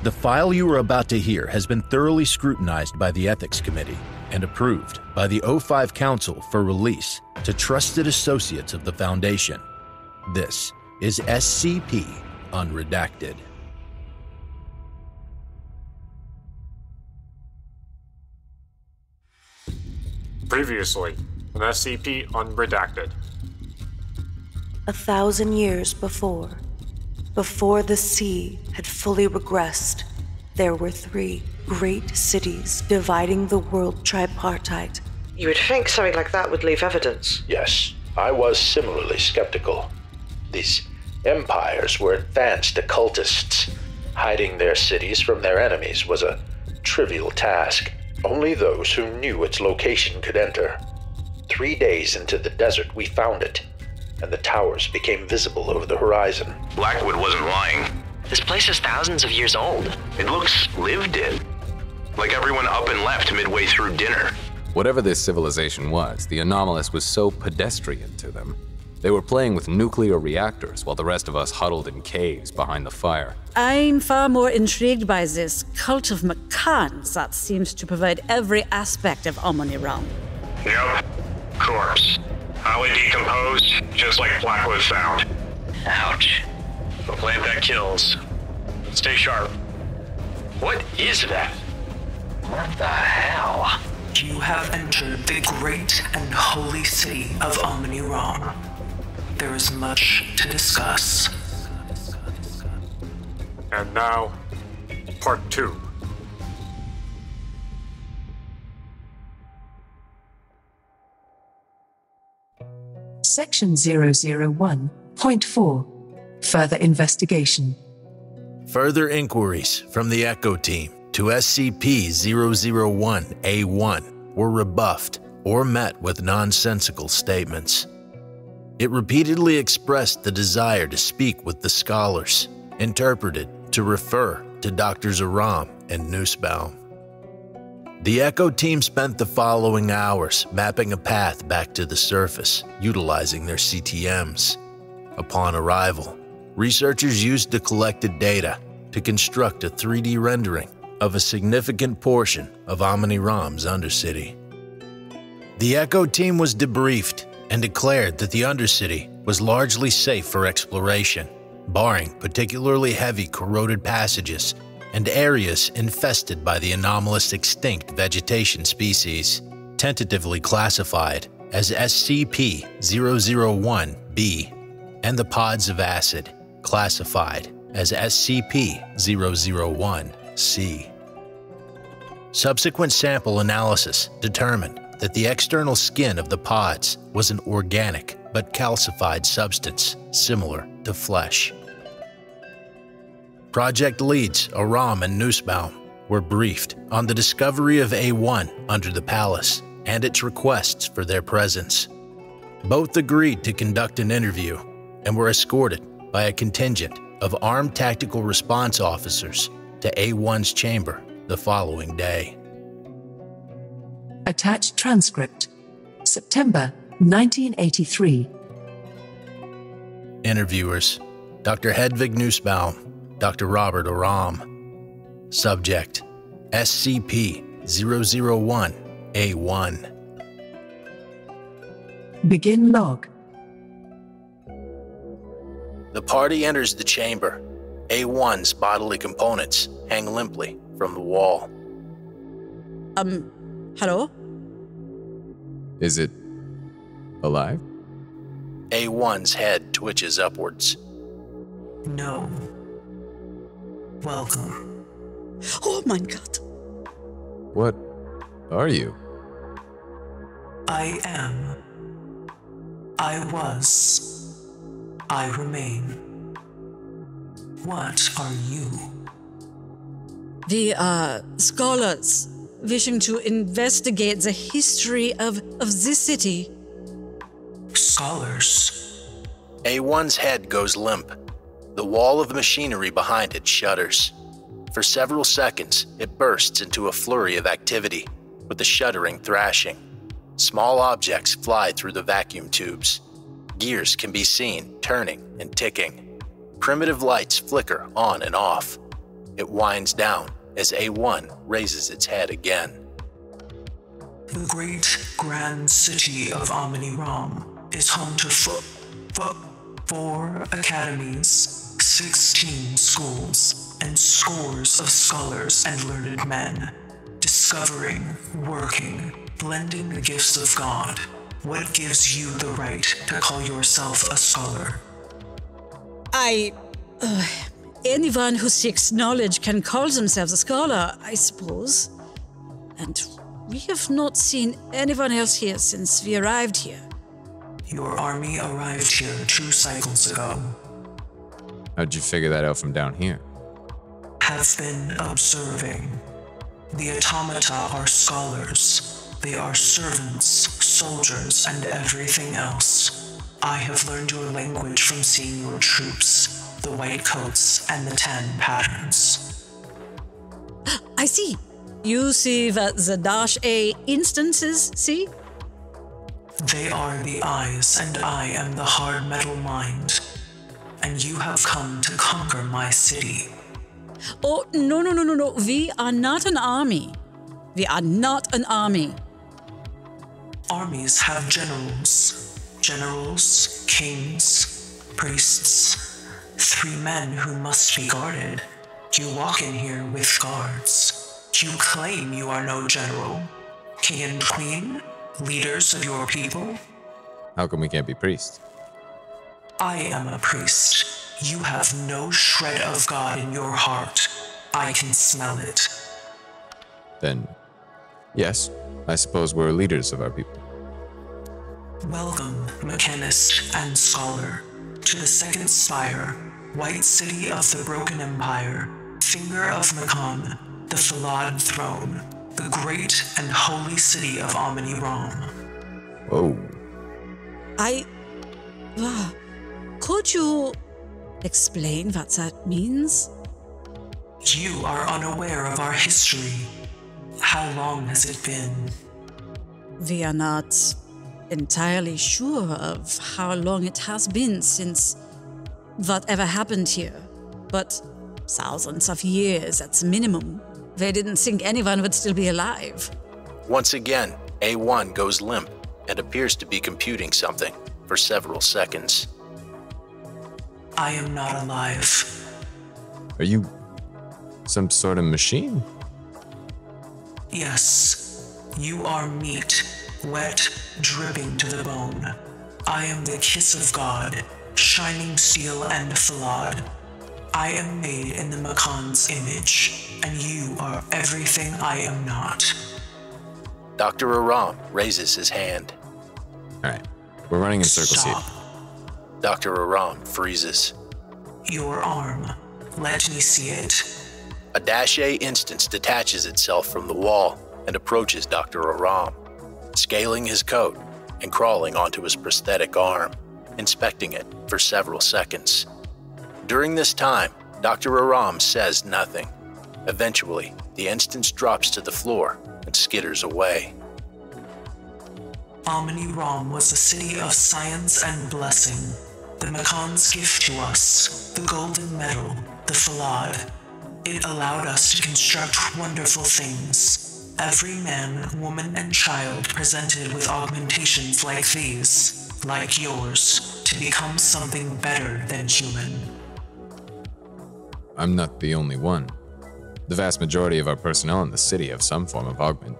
The file you are about to hear has been thoroughly scrutinized by the Ethics Committee and approved by the O5 Council for release to trusted associates of the Foundation. This is SCP Unredacted. Previously, on SCP Unredacted. 1,000 years before the sea had fully regressed, there were 3 great cities dividing the world tripartite. You would think something like that would leave evidence. Yes, I was similarly skeptical. These empires were advanced occultists. Hiding their cities from their enemies was a trivial task. Only those who knew its location could enter. 3 days into the desert, we found it, and the towers became visible over the horizon. Blackwood wasn't lying. This place is thousands of years old. It looks lived in. Like everyone up and left midway through dinner. Whatever this civilization was, the anomalous was so pedestrian to them. They were playing with nuclear reactors while the rest of us huddled in caves behind the fire. I'm far more intrigued by this cult of McKnight that seems to provide every aspect of AMONI-RAM. Yep. Corpse. Highly decomposed, just like Blackwood found. Ouch. A plant that kills. Stay sharp. What is that? What the hell? You have entered the great and holy city of AMONI-RAM. There is much to discuss. And now, Part 2. Section 001.4. Further investigation. Further inquiries from the Echo Team to SCP-001-A1 were rebuffed or met with nonsensical statements. It repeatedly expressed the desire to speak with the scholars, interpreted to refer to Drs. Aram and Nussbaum. The Echo Team spent the following hours mapping a path back to the surface, utilizing their CTMs. Upon arrival, researchers used the collected data to construct a 3D rendering of a significant portion of AMONI-RAM's Undercity. The Echo Team was debriefed and declared that the Undercity was largely safe for exploration, barring particularly heavy corroded passages and areas infested by the anomalous extinct vegetation species, tentatively classified as SCP-001-B, and the pods of acid, classified as SCP-001-C. Subsequent sample analysis determined that the external skin of the pods was an organic but calcified substance similar to flesh. Project leads Aram and Nussbaum were briefed on the discovery of A1 under the palace and its requests for their presence. Both agreed to conduct an interview and were escorted by a contingent of armed tactical response officers to A1's chamber the following day. Attached transcript. September 1983. Interviewers: Dr. Hedvig Nussbaum, Dr. Robert Aram. Subject: SCP-001-A1. Begin log. The party enters the chamber. A1's bodily components hang limply from the wall. Hello? Is it alive? A1's head twitches upwards. No. Welcome. Oh my god. What are you? I am. I was. I remain. What are you? The, scholars wishing to investigate the history of this city. Scholars? A1's head goes limp. The wall of machinery behind it shudders. For several seconds, it bursts into a flurry of activity, with the shuddering thrashing. Small objects fly through the vacuum tubes. Gears can be seen turning and ticking. Primitive lights flicker on and off. It winds down as A1 raises its head again. The great grand city of AMONI-RAM is home to 4 academies, 16 schools, and scores of scholars and learned men, discovering, working, blending the gifts of God. What gives you the right to call yourself a scholar? Anyone who seeks knowledge can call themselves a scholar, I suppose. And we have not seen anyone else here since we arrived here. Your army arrived here 2 cycles ago. How'd you figure that out from down here? Have been observing. The automata are scholars. They are servants, soldiers, and everything else. I have learned your language from seeing your troops, the white coats, and the tan patterns. I see. You see what the -A instances see? They are the eyes, and I am the hard metal mind. And you have come to conquer my city. Oh, no. We are not an army. We are not an army. Armies have generals. Generals, kings, priests. 3 men who must be guarded. You walk in here with guards. You claim you are no general. King and queen? Leaders of your people? How come we can't be priests? I am a priest. You have no shred of God in your heart. I can smell it. Then, yes, I suppose we're leaders of our people. Welcome, mechanist and scholar, to the second spire, white city of the broken empire, finger of McKinnon, the Falad throne, the great and holy city of AMONI-RAM. Whoa. Could you explain what that means? You are unaware of our history. How long has it been? We are not entirely sure of how long it has been since whatever happened here, but thousands of years at the minimum. They didn't think anyone would still be alive. Once again, A1 goes limp and appears to be computing something for several seconds. I am not alive. Are you some sort of machine? Yes. You are meat, wet, dripping to the bone. I am the kiss of God, shining steel and Falad. I am made in the Makan's image, and you are everything I am not. Dr. Aram raises his hand. All right, we're running in circles Stop. here. Dr. Aram freezes. Your arm. Let me see it. A -A instance detaches itself from the wall and approaches Dr. Aram, scaling his coat and crawling onto his prosthetic arm, inspecting it for several seconds. During this time, Dr. Aram says nothing. Eventually, the instance drops to the floor and skitters away. AMONI-RAM was a city of science and blessing. The Makan's gift to us, the golden metal, the Falad. It allowed us to construct wonderful things. Every man, woman, and child presented with augmentations like these, like yours, to become something better than human. I'm not the only one. The vast majority of our personnel in the city have some form of augment.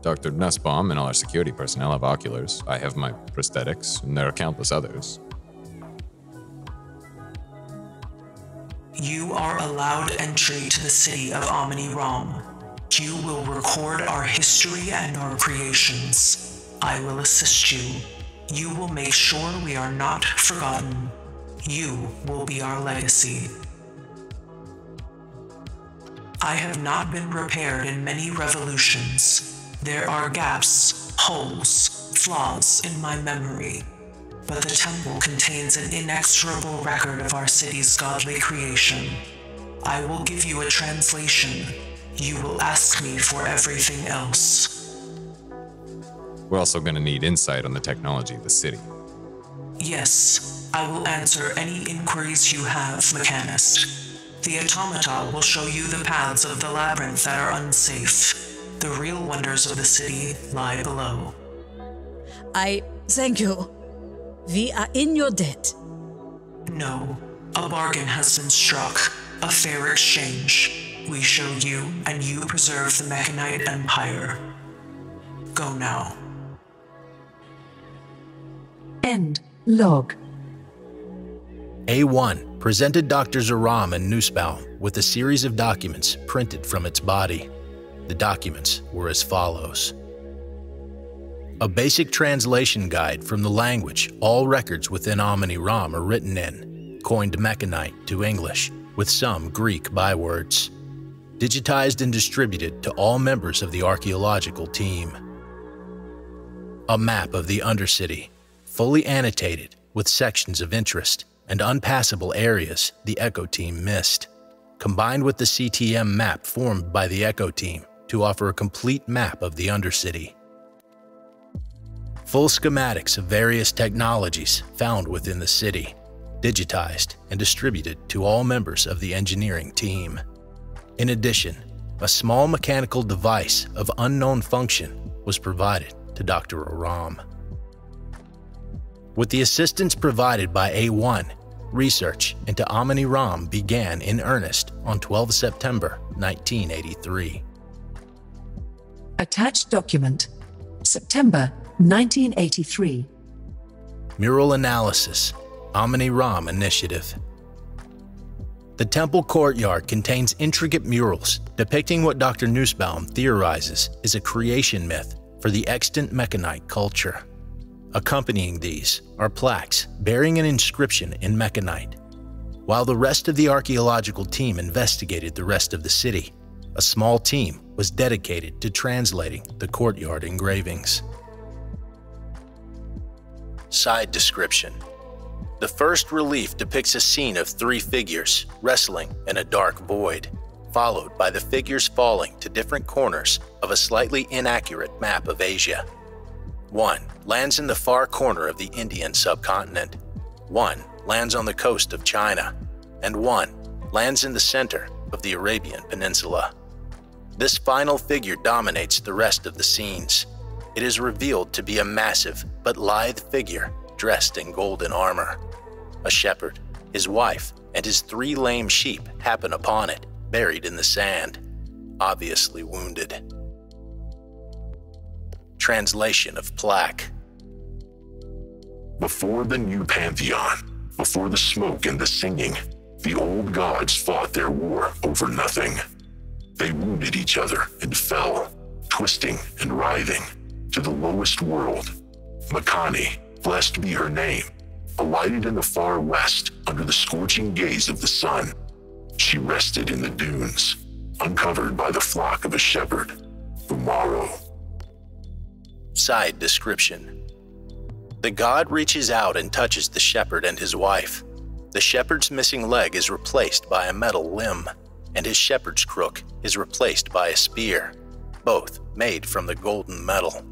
Dr. Nussbaum and all our security personnel have oculars. I have my prosthetics, and there are countless others. You are allowed entry to the city of AMONI-RAM. You will record our history and our creations. I will assist you. You will make sure we are not forgotten. You will be our legacy. I have not been repaired in many revolutions. There are gaps, holes, flaws in my memory. But the temple contains an inexorable record of our city's godly creation. I will give you a translation. You will ask me for everything else. We're also going to need insight on the technology of the city. Yes, I will answer any inquiries you have, Mechanist. The automata will show you the paths of the labyrinth that are unsafe. The real wonders of the city lie below. I thank you. We are in your debt. No, a bargain has been struck. A fair exchange. We show you, and you preserve the McKnight Empire. Go now. End log. A1 presented Drs. Aram and Nussbaum with a series of documents printed from its body. The documents were as follows. A basic translation guide from the language all records within AMONI-RAM are written in, coined McKnight to English, with some Greek bywords. Digitized and distributed to all members of the archaeological team. A map of the Undercity, fully annotated with sections of interest and unpassable areas the Echo Team missed, combined with the CTM map formed by the Echo Team to offer a complete map of the Undercity. Full schematics of various technologies found within the city, digitized and distributed to all members of the engineering team. In addition, a small mechanical device of unknown function was provided to Dr. Aram. With the assistance provided by A1, research into AMONI-RAM began in earnest on 12 September 1983. Attached document. September 1983. Mural Analysis, AMONI-RAM Initiative. The temple courtyard contains intricate murals depicting what Dr. Nussbaum theorizes is a creation myth for the extant McKnight culture. Accompanying these are plaques bearing an inscription in McKnight. While the rest of the archaeological team investigated the rest of the city, a small team was dedicated to translating the courtyard engravings. Side description. The first relief depicts a scene of 3 figures wrestling in a dark void, followed by the figures falling to different corners of a slightly inaccurate map of Asia. 1 lands in the far corner of the Indian subcontinent, 1 lands on the coast of China, and 1 lands in the center of the Arabian Peninsula. This final figure dominates the rest of the scenes. It is revealed to be a massive but lithe figure dressed in golden armor. A shepherd, his wife, and his 3 lame sheep happen upon it, buried in the sand, obviously wounded. Translation of plaque. Before the new pantheon, before the smoke and the singing, the old gods fought their war over nothing. They wounded each other and fell, twisting and writhing, to the lowest world. Makani, blessed be her name, alighted in the far west under the scorching gaze of the sun. She rested in the dunes, uncovered by the flock of a shepherd, the morrow. Side description. The god reaches out and touches the shepherd and his wife. The shepherd's missing leg is replaced by a metal limb, and his shepherd's crook is replaced by a spear, both made from the golden metal.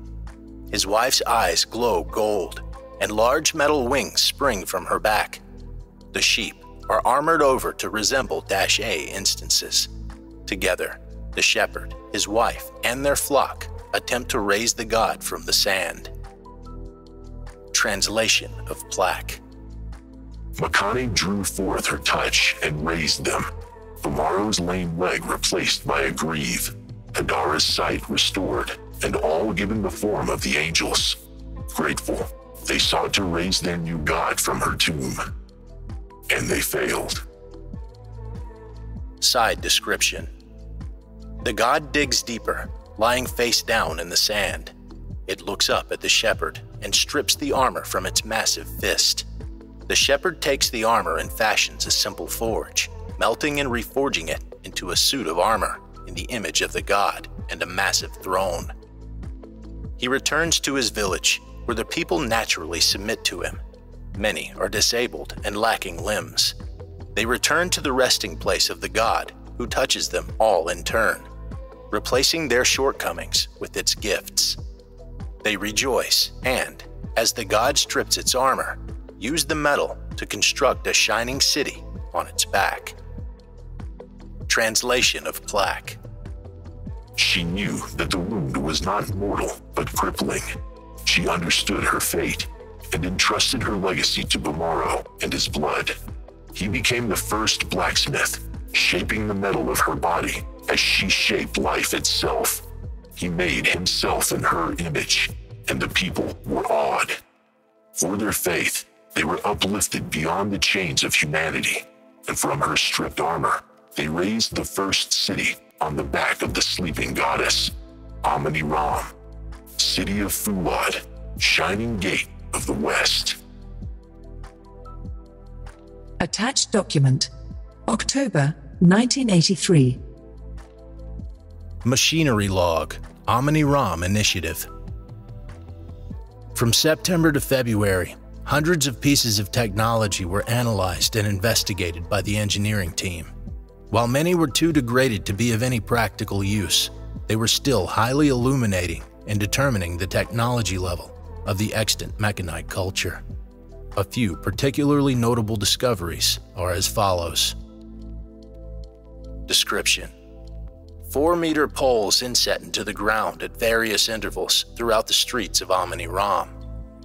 His wife's eyes glow gold, and large metal wings spring from her back. The sheep are armored over to resemble -A instances. Together, the shepherd, his wife, and their flock attempt to raise the god from the sand. Translation of plaque. Makani drew forth her touch and raised them. Tomorrow's lame leg replaced by a greave, Hadara's sight restored, and all given the form of the angels. Grateful, they sought to raise their new god from her tomb. And they failed. Side description. The god digs deeper, lying face down in the sand. It looks up at the shepherd and strips the armor from its massive fist. The shepherd takes the armor and fashions a simple forge, melting and reforging it into a suit of armor in the image of the god and a massive throne. He returns to his village, where the people naturally submit to him. Many are disabled and lacking limbs. They return to the resting place of the god, who touches them all in turn, replacing their shortcomings with its gifts. They rejoice and, as the god strips its armor, use the metal to construct a shining city on its back. translation of plaque. She knew that the wound was not mortal, but crippling. She understood her fate and entrusted her legacy to Bamaro and his blood. He became the first blacksmith, shaping the metal of her body as she shaped life itself. He made himself in her image, and the people were awed. For their faith, they were uplifted beyond the chains of humanity, and from her stripped armor, they raised the first city on the back of the sleeping goddess, AMONI-RAM, city of Fulad, shining gate of the west. Attached document, October 1983. Machinery log, AMONI-RAM initiative. From September to February, hundreds of pieces of technology were analyzed and investigated by the engineering team. While many were too degraded to be of any practical use, they were still highly illuminating in determining the technology level of the extant McKnight culture. A few particularly notable discoveries are as follows. Description: 4-meter poles inset into the ground at various intervals throughout the streets of AMONI-RAM.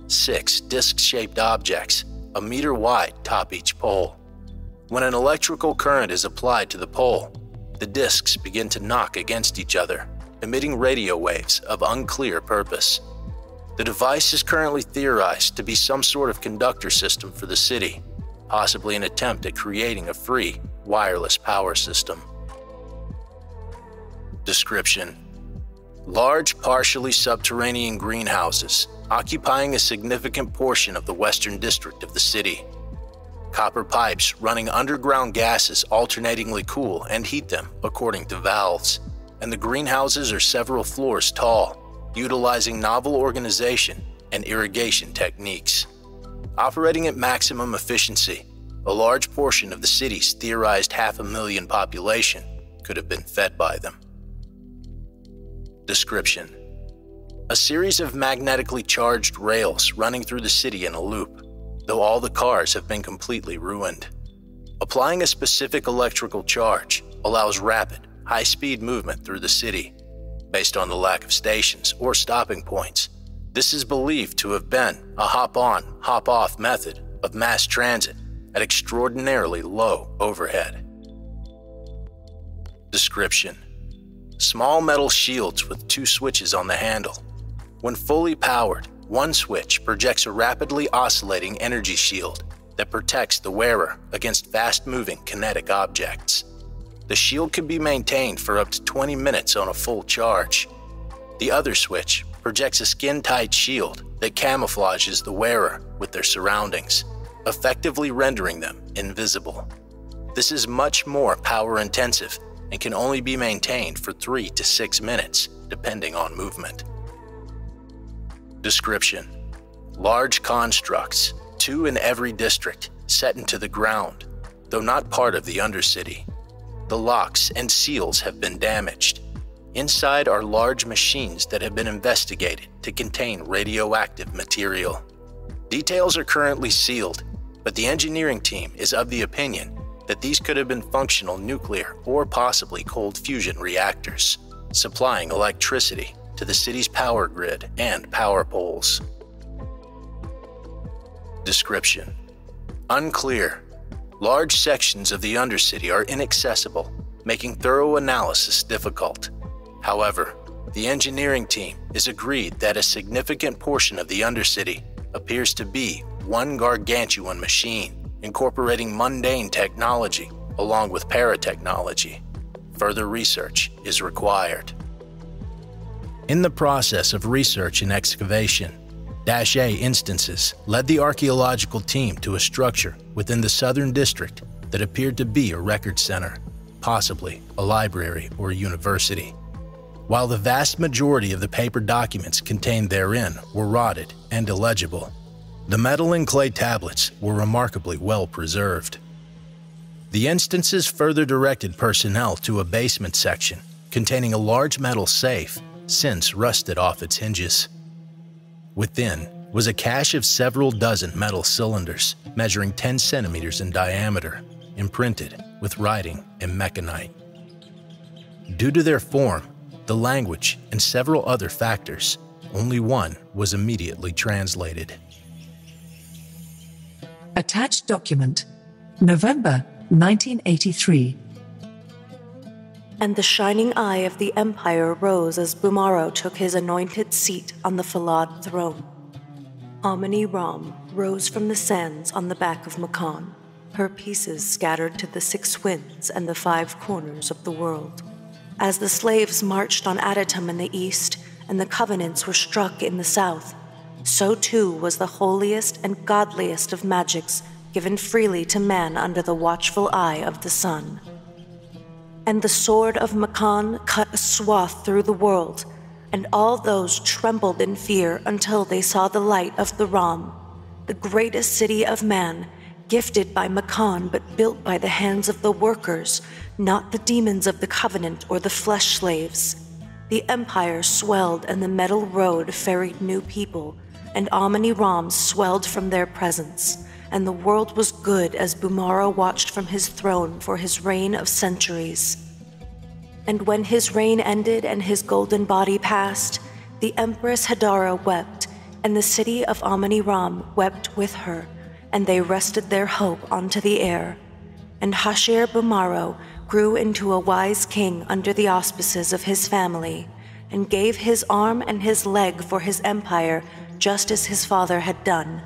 6 disc-shaped objects, a meter wide top each pole. When an electrical current is applied to the pole, the discs begin to knock against each other, emitting radio waves of unclear purpose. The device is currently theorized to be some sort of conductor system for the city, possibly an attempt at creating a free, wireless power system. Description: large, partially subterranean greenhouses occupying a significant portion of the western district of the city. Copper pipes running underground gases alternatingly cool and heat them according to valves, and the greenhouses are several floors tall, utilizing novel organization and irrigation techniques. Operating at maximum efficiency, a large portion of the city's theorized 500,000 population could have been fed by them. Description: a series of magnetically charged rails running through the city in a loop, though all the cars have been completely ruined. Applying a specific electrical charge allows rapid, high-speed movement through the city. Based on the lack of stations or stopping points, this is believed to have been a hop-on, hop-off method of mass transit at extraordinarily low overhead. Description: small metal shields with 2 switches on the handle. When fully powered, one switch projects a rapidly oscillating energy shield that protects the wearer against fast-moving kinetic objects. The shield can be maintained for up to 20 minutes on a full charge. The other switch projects a skin-tight shield that camouflages the wearer with their surroundings, effectively rendering them invisible. This is much more power-intensive and can only be maintained for 3 to 6 minutes, depending on movement. Description: large constructs, 2 in every district, set into the ground, though not part of the Undercity. The locks and seals have been damaged. Inside are large machines that have been investigated to contain radioactive material. Details are currently sealed, but the engineering team is of the opinion that these could have been functional nuclear or possibly cold fusion reactors, supplying electricity to the city's power grid and power poles. Description: unclear. Large sections of the Undercity are inaccessible, making thorough analysis difficult. However, the engineering team is agreed that a significant portion of the Undercity appears to be one gargantuan machine, incorporating mundane technology along with paratechnology. Further research is required. In the process of research and excavation, -A instances led the archaeological team to a structure within the southern district that appeared to be a record center, possibly a library or a university. While the vast majority of the paper documents contained therein were rotted and illegible, the metal and clay tablets were remarkably well preserved. The instances further directed personnel to a basement section containing a large metal safe, since rusted off its hinges. Within was a cache of several dozen metal cylinders measuring 10 centimeters in diameter, imprinted with writing in McKnight. Due to their form, the language, and several other factors, only one was immediately translated. Attached document, November 1983. And the shining eye of the Empire rose as Bumaro took his anointed seat on the Falad throne. AMONI-RAM rose from the sands on the back of McKinnon, her pieces scattered to the 6 winds and the 5 corners of the world. As the slaves marched on Adatum in the east and the covenants were struck in the south, so too was the holiest and godliest of magics given freely to man under the watchful eye of the sun. And the sword of McKinnon cut a swath through the world, and all those trembled in fear until they saw the light of the Ram, the greatest city of man, gifted by McKinnon but built by the hands of the workers, not the demons of the covenant or the flesh slaves. The empire swelled and the metal road ferried new people, and AMONI-RAM swelled from their presence, and the world was good as Bumaro watched from his throne for his reign of centuries. And when his reign ended and his golden body passed, the Empress Hadara wept, and the city of AMONI-RAM wept with her, and they rested their hope onto the air. And Hashir Bumaro grew into a wise king under the auspices of his family, and gave his arm and his leg for his empire just as his father had done.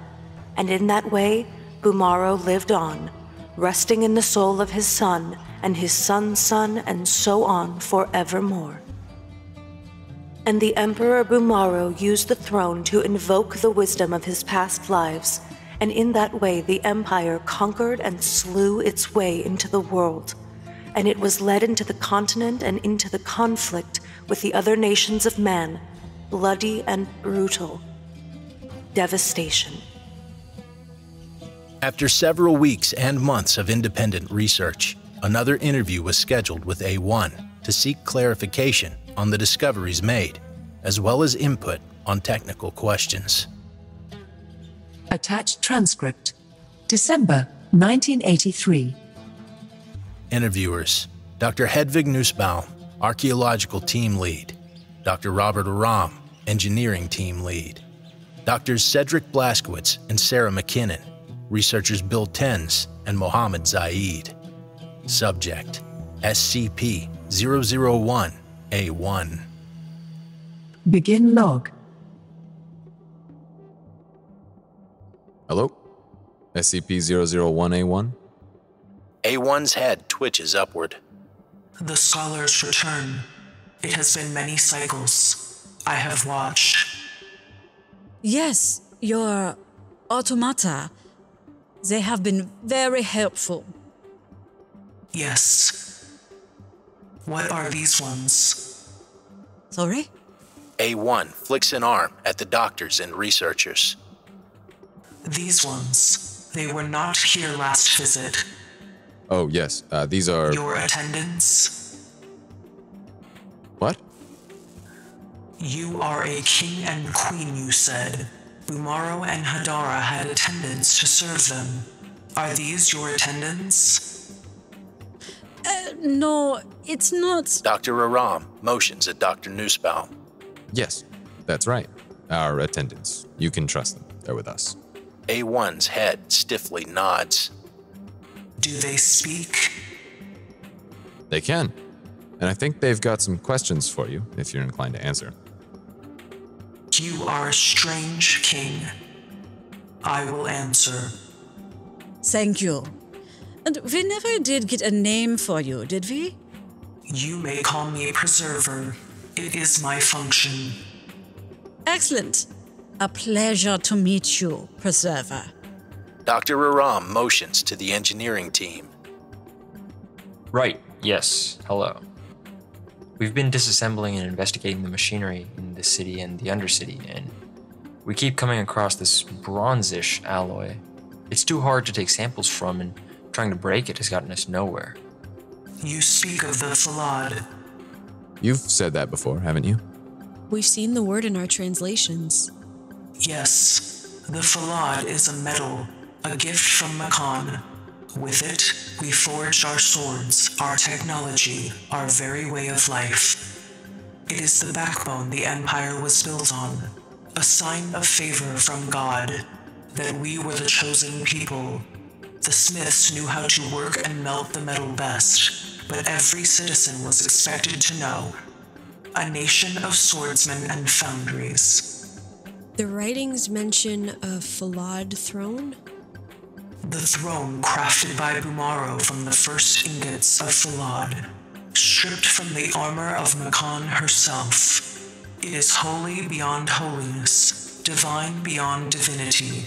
And in that way, Bumaro lived on, resting in the soul of his son, and his son's son, and so on forevermore. And the Emperor Bumaro used the throne to invoke the wisdom of his past lives, and in that way the empire conquered and slew its way into the world, and it was led into the continent and into the conflict with the other nations of man, bloody and brutal. Devastation. After several weeks and months of independent research, another interview was scheduled with A1 to seek clarification on the discoveries made, as well as input on technical questions. Attached transcript, December 1983. Interviewers: Dr. Hedvig Nussbaum, Archaeological Team Lead; Dr. Robert Aram, Engineering Team Lead; Drs. Cecric Blascowitz and Sarah McKinnon; researchers Bill Tenz and Mohammad Zaid. Subject: SCP-001-A1. Begin log. Hello? SCP-001-A1? A1's head twitches upward. The scholars return. It has been many cycles. I have watched. Yes, your automata. They have been very helpful. Yes. What are these ones? Sorry? A1 flicks an arm at the doctors and researchers. These ones. They were not here last visit. Oh, yes. These are... Your attendants? What? You are a king and queen, you said. Bumaro and Hadara had attendants to serve them. Are these your attendants? No, it's not. Dr. Aram motions at Dr. Nussbaum. Yes, that's right. Our attendants. You can trust them. They're with us. A1's head stiffly nods. Do they speak? They can. And I think they've got some questions for you, if you're inclined to answer. You are a strange king. I will answer. Thank you. And we never did get a name for you, did we? You may call me a preserver. It is my function. Excellent. A pleasure to meet you, Preserver. Dr. Aram motions to the engineering team. Right, yes, hello. We've been disassembling and investigating the machinery in the city and the Undercity, and we keep coming across this bronzish alloy. It's too hard to take samples from, and trying to break it has gotten us nowhere. You speak of the Falad. You've said that before, haven't you? We've seen the word in our translations. Yes, the Falad is a metal, a gift from McKinnon. With it, we forged our swords, our technology, our very way of life. It is the backbone the Empire was built on, a sign of favor from God, that we were the chosen people. The smiths knew how to work and melt the metal best, but every citizen was expected to know. A nation of swordsmen and foundries. The writings mention a Falad throne? The throne crafted by Bumaro from the first ingots of Falad, stripped from the armor of McKinnon herself. It is holy beyond holiness, divine beyond divinity.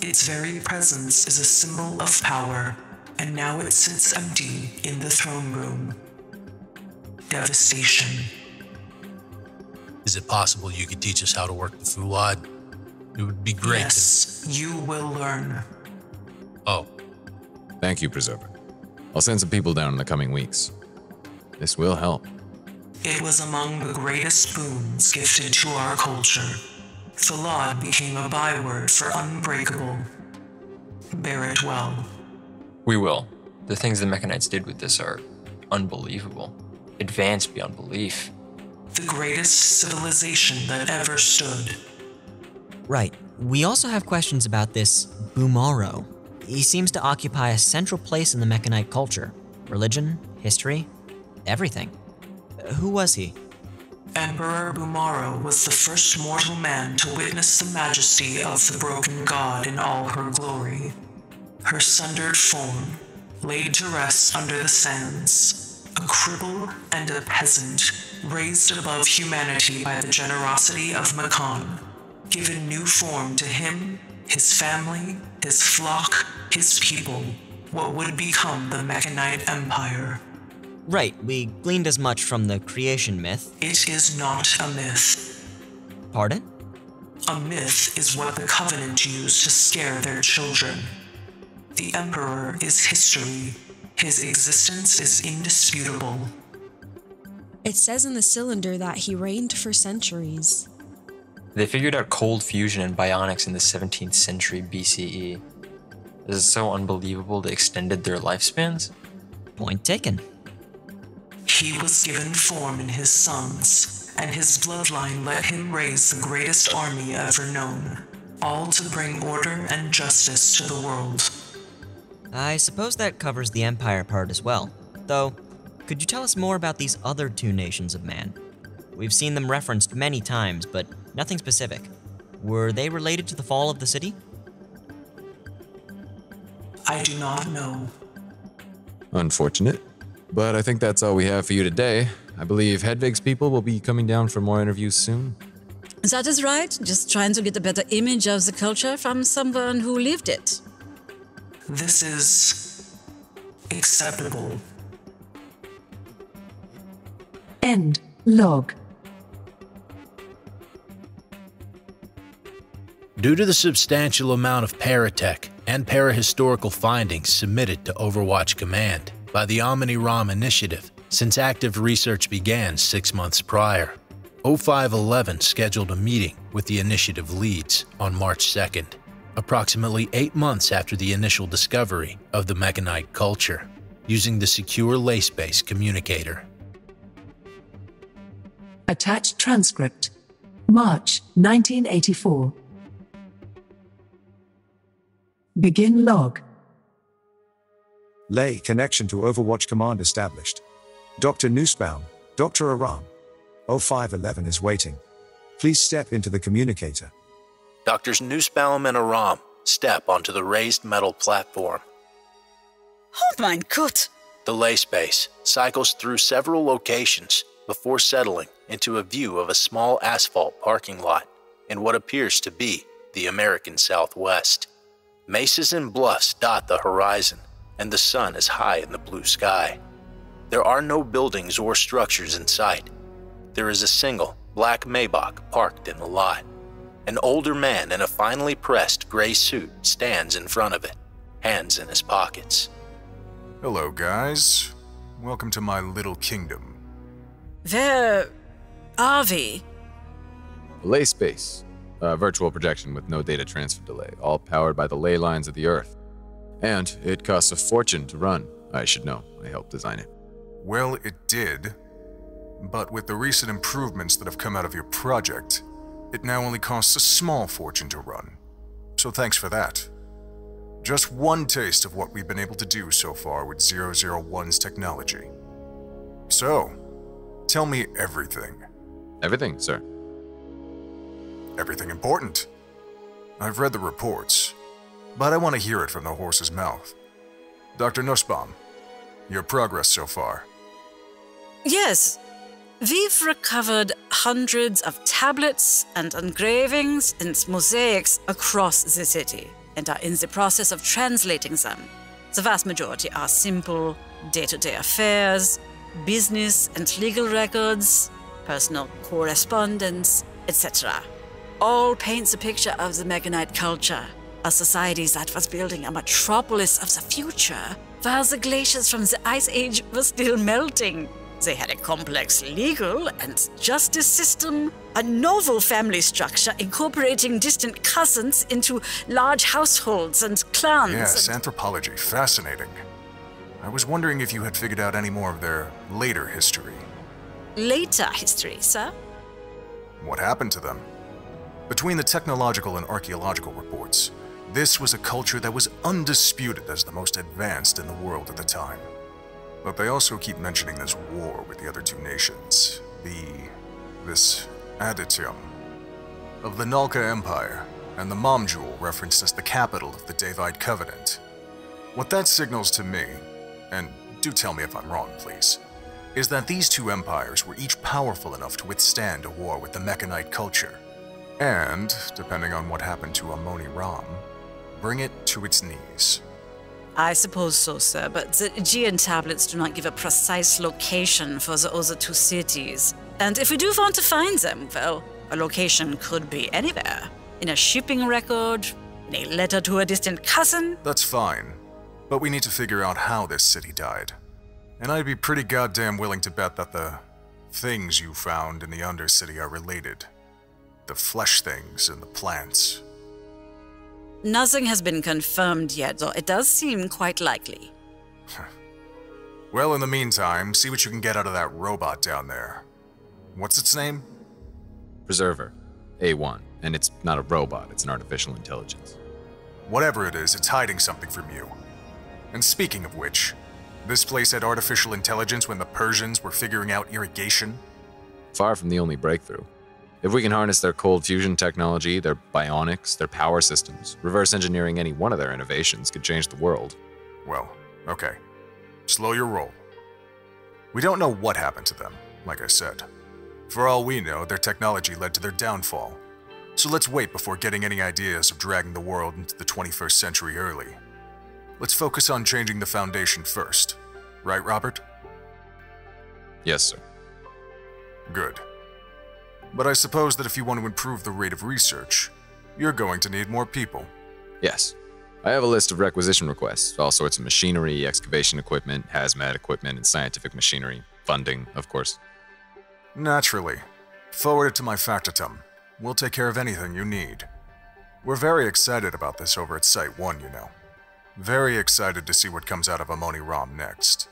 Its very presence is a symbol of power, and now it sits empty in the throne room. Devastation. Is it possible you could teach us how to work the Fulad? It would be great. Yes, you will learn. Oh. Thank you, Preserver. I'll send some people down in the coming weeks. This will help. It was among the greatest boons gifted to our culture. Falad became a byword for unbreakable. Bear it well. We will. The things the McKnights did with this are unbelievable. Advanced beyond belief. The greatest civilization that ever stood. Right. We also have questions about this Bumaro. He seems to occupy a central place in the McKnight culture. Religion, history, everything. Who was he? Emperor Bumaro was the first mortal man to witness the majesty of the broken god in all her glory. Her sundered form, laid to rest under the sands, a cripple and a peasant, raised above humanity by the generosity of McKinnon, given new form to him, his family, his flock, his people, what would become the McKnight Empire. Right, we gleaned as much from the creation myth. It is not a myth. Pardon? A myth is what the Covenant used to scare their children. The Emperor is history. His existence is indisputable. It says in the cylinder that he reigned for centuries. They figured out cold fusion and bionics in the 17th century BCE. Is it so unbelievable they extended their lifespans? Point taken. He was given form in his sons, and his bloodline let him raise the greatest army ever known, all to bring order and justice to the world. I suppose that covers the Empire part as well. Though, could you tell us more about these other two nations of man? We've seen them referenced many times, but nothing specific. Were they related to the fall of the city? I do not know. Unfortunate. But I think that's all we have for you today. I believe Hedvig's people will be coming down for more interviews soon. That is right. Just trying to get a better image of the culture from someone who lived it. This is acceptable. End log. Due to the substantial amount of paratech and parahistorical findings submitted to Overwatch Command by the AMONI-RAM initiative since active research began 6 months prior, O511 scheduled a meeting with the initiative leads on March 2nd, approximately 8 months after the initial discovery of the McKnight culture, using the secure lace-based communicator. Attached transcript. March 1984. Begin log. Lay connection to Overwatch Command established. Dr. Nussbaum, Dr. Aram. O511 is waiting. Please step into the communicator. Doctors Nussbaum and Aram step onto the raised metal platform. Oh mein Gott! The lace base cycles through several locations before settling into a view of a small asphalt parking lot in what appears to be the American Southwest. Mesas and bluffs dot the horizon, and the sun is high in the blue sky. There are no buildings or structures in sight. There is a single black Maybach parked in the lot. An older man in a finely pressed gray suit stands in front of it, hands in his pockets. Hello, guys. Welcome to my little kingdom. Where are we? Lay space. A virtual projection with no data transfer delay, all powered by the ley lines of the Earth. And it costs a fortune to run. I should know. I helped design it. Well, it did. But with the recent improvements that have come out of your project, it now only costs a small fortune to run. So thanks for that. Just one taste of what we've been able to do so far with 001's technology. So, tell me everything. Everything, sir. Everything important. I've read the reports, but I want to hear it from the horse's mouth. Dr. Nussbaum, your progress so far. Yes. We've recovered hundreds of tablets and engravings and mosaics across the city and are in the process of translating them. The vast majority are simple, day-to-day affairs, business and legal records, personal correspondence, etc. All paints a picture of the McKnight culture, a society that was building a metropolis of the future, while the glaciers from the Ice Age were still melting. They had a complex legal and justice system, a novel family structure incorporating distant cousins into large households and clans. Yes, anthropology, fascinating. I was wondering if you had figured out any more of their later history. Later history, sir? What happened to them? Between the technological and archaeological reports, this was a culture that was undisputed as the most advanced in the world at the time. But they also keep mentioning this war with the other two nations, this additium of the Nalka Empire, and the Mom Jewel referenced as the capital of the Davide Covenant. What that signals to me, and do tell me if I'm wrong, please, is that these two empires were each powerful enough to withstand a war with the McKnight culture, and, depending on what happened to AMONI-RAM, bring it to its knees. I suppose so, sir, but the Aegean tablets do not give a precise location for the other two cities. And if we do want to find them, well, a location could be anywhere. In a shipping record, in a letter to a distant cousin. That's fine, but we need to figure out how this city died. And I'd be pretty goddamn willing to bet that the things you found in the Undercity are related. The flesh things and the plants. Nothing has been confirmed yet, though it does seem quite likely. Well, in the meantime, see what you can get out of that robot down there. What's its name? Preserver. A1. And it's not a robot, it's an artificial intelligence. Whatever it is, it's hiding something from you. And speaking of which, this place had artificial intelligence when the Persians were figuring out irrigation? Far from the only breakthrough. If we can harness their cold fusion technology, their bionics, their power systems, reverse engineering any one of their innovations could change the world. Well, okay. Slow your roll. We don't know what happened to them, like I said. For all we know, their technology led to their downfall. So let's wait before getting any ideas of dragging the world into the 21st century early. Let's focus on changing the foundation first. Right, Robert? Yes, sir. Good. But I suppose that if you want to improve the rate of research, you're going to need more people. Yes. I have a list of requisition requests, all sorts of machinery, excavation equipment, hazmat equipment, and scientific machinery. Funding, of course. Naturally. Forward it to my factotum. We'll take care of anything you need. We're very excited about this over at Site 1, you know. Very excited to see what comes out of AMONI-RAM next.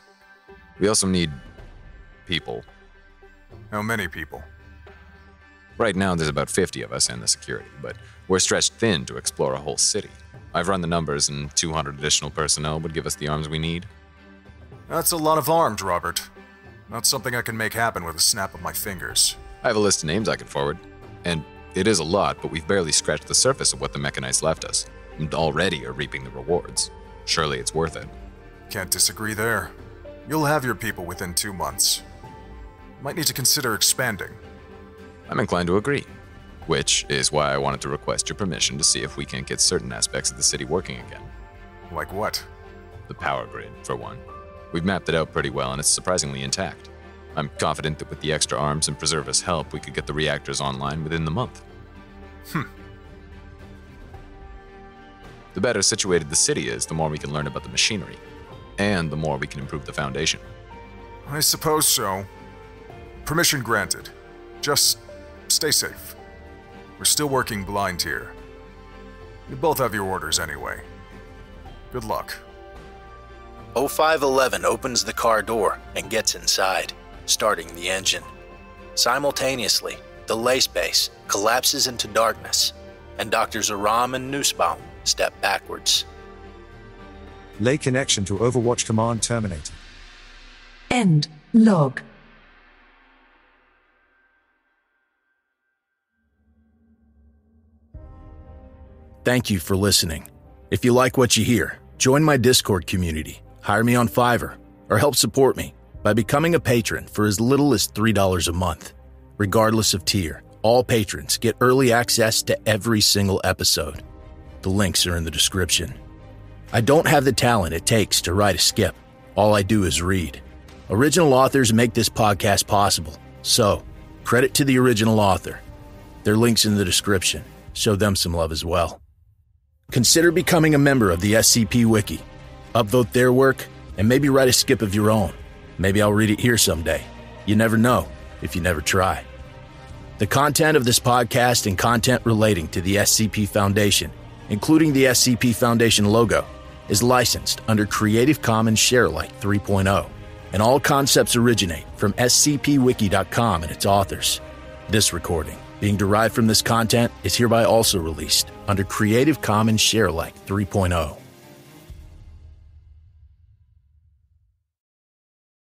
We also need people. How many people? Right now, there's about 50 of us and the security, but we're stretched thin to explore a whole city. I've run the numbers, and 200 additional personnel would give us the arms we need. That's a lot of arms, Robert. Not something I can make happen with a snap of my fingers. I have a list of names I could forward, and it is a lot, but we've barely scratched the surface of what the McKnights left us, and already are reaping the rewards. Surely it's worth it. Can't disagree there. You'll have your people within 2 months. Might need to consider expanding. I'm inclined to agree, which is why I wanted to request your permission to see if we can't get certain aspects of the city working again. Like what? The power grid, for one. We've mapped it out pretty well, and it's surprisingly intact. I'm confident that with the extra arms and Preserver's help, we could get the reactors online within the month. The better situated the city is, the more we can learn about the machinery, and the more we can improve the foundation. I suppose so. Permission granted. Just stay safe. We're still working blind here. You both have your orders anyway. Good luck. 0511 opens the car door and gets inside, starting the engine. Simultaneously, the lay space collapses into darkness, and Drs. Aram and Nussbaum step backwards. Lay connection to Overwatch command terminated. End log. Thank you for listening. If you like what you hear, join my Discord community, hire me on Fiverr, or help support me by becoming a patron for as little as $3 a month. Regardless of tier, all patrons get early access to every single episode. The links are in the description. I don't have the talent it takes to write a skip. All I do is read. Original authors make this podcast possible, so credit to the original author. Their link's in the description. Show them some love as well. Consider becoming a member of the SCP Wiki. Upvote their work, and maybe write a skip of your own. Maybe I'll read it here someday. You never know if you never try. The content of this podcast and content relating to the SCP Foundation, including the SCP Foundation logo, is licensed under Creative Commons Sharealike 3.0, and all concepts originate from scpwiki.com and its authors. This recording, being derived from this content, is hereby also released under Creative Commons Sharealike 3.0.